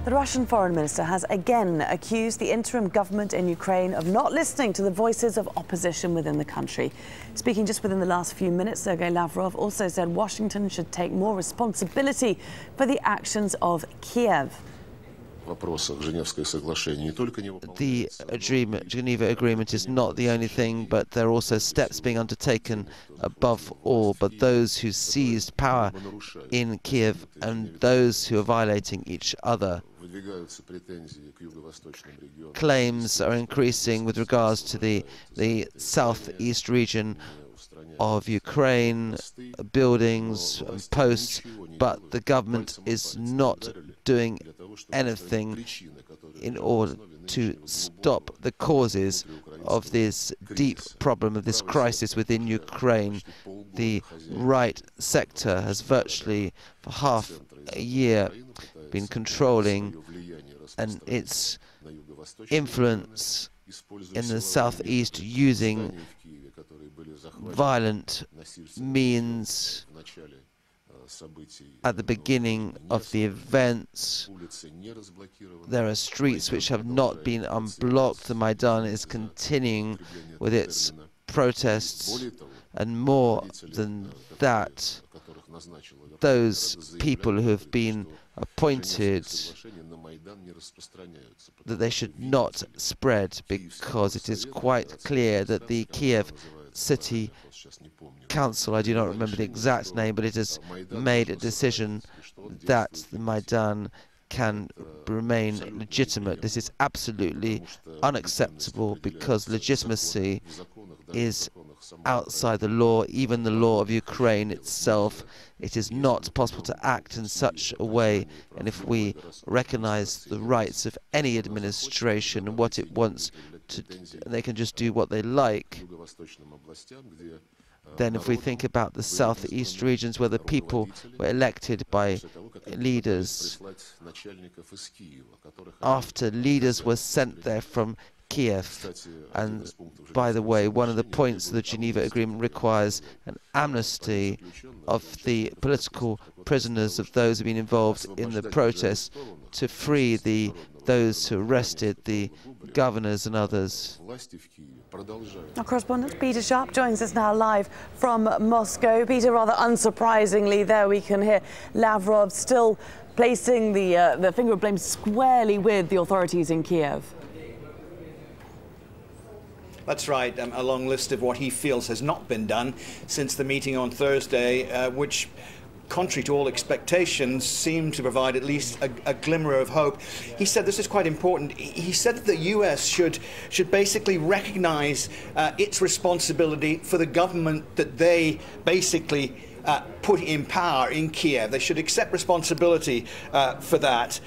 The Russian foreign minister has again accused the interim government in Ukraine of not listening to the voices of opposition within the country. Speaking just within the last few minutes, Sergey Lavrov also said Washington should take more responsibility for the actions of Kiev. The Geneva Agreement is not the only thing, but there are also steps being undertaken above all. But those who seized power in Kiev and those who are violating each other. Claims are increasing with regards to the southeast region of Ukraine, buildings and posts, but the government is not doing anything in order to stop the causes of this deep problem, of this crisis within Ukraine. The right sector has virtually for half a year been controlling, and its influence in the southeast using violent means at the beginning of the events. There are streets which have not been unblocked. The Maidan is continuing with its protests, and more than that, those people who have been appointed, that they should not spread, because it is quite clear that the Kiev City Council, I do not remember the exact name, but it has made a decision that the Maidan can remain legitimate. This is absolutely unacceptable, because legitimacy is outside the law, even the law of Ukraine itself. It is not possible to act in such a way, and if we recognize the rights of any administration and what it wants to, they can just do what they like. Then if we think about the southeast regions where the people were elected by leaders, after leaders were sent there from Kiev, and by the way, one of the points of the Geneva Agreement requires an amnesty of the political prisoners, of those who have been involved in the protests, to free those who arrested the governors and others. Our correspondent Peter Sharp joins us now live from Moscow. Peter, rather unsurprisingly, there we can hear Lavrov still placing the finger of blame squarely with the authorities in Kiev. That's right, a long list of what he feels has not been done since the meeting on Thursday, which, contrary to all expectations, seemed to provide at least a glimmer of hope. He said, this is quite important, he said that the US should basically recognize its responsibility for the government that they basically put in power in Kiev. They should accept responsibility for that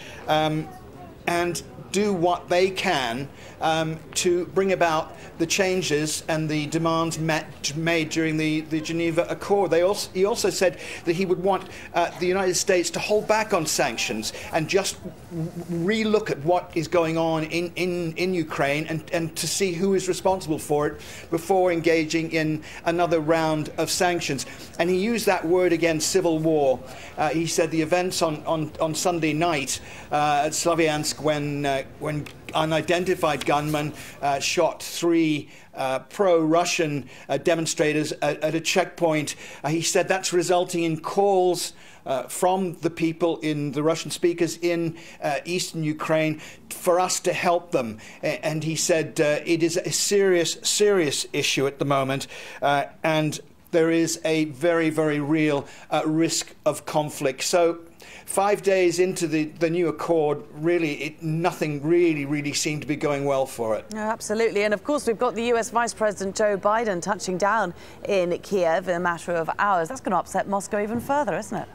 and do what they can to bring about the changes and the demands made during the Geneva Accord. He also said that he would want the United States to hold back on sanctions and just re-look at what is going on in Ukraine and to see who is responsible for it before engaging in another round of sanctions. And he used that word again, civil war. He said the events on Sunday night at Slovyansk, when unidentified gunmen shot 3 pro-Russian demonstrators at a checkpoint. He said that's resulting in calls from the people, in the Russian speakers in eastern Ukraine, for us to help them. And he said it is a serious issue at the moment, and there is a very, very real risk of conflict. So 5 days into the new accord, really, nothing really seemed to be going well for it. No, absolutely. And of course, we've got the US Vice President Joe Biden touching down in Kiev in a matter of hours. That's going to upset Moscow even further, isn't it?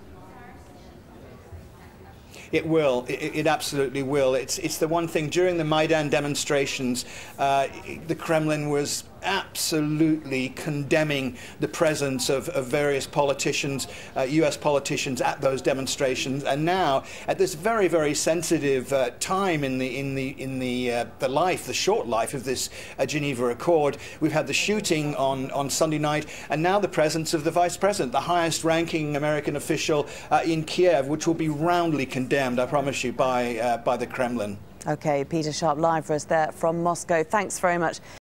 It will. It absolutely will. It's the one thing during the Maidan demonstrations, the Kremlin was absolutely condemning the presence of various politicians, US politicians at those demonstrations. And now, at this very, very sensitive time in the short life of this Geneva Accord, we've had the shooting on Sunday night, and now the presence of the Vice President, the highest-ranking American official in Kiev, which will be roundly condemned, I promise you, by the Kremlin. OK, Peter Sharp live for us there from Moscow. Thanks very much.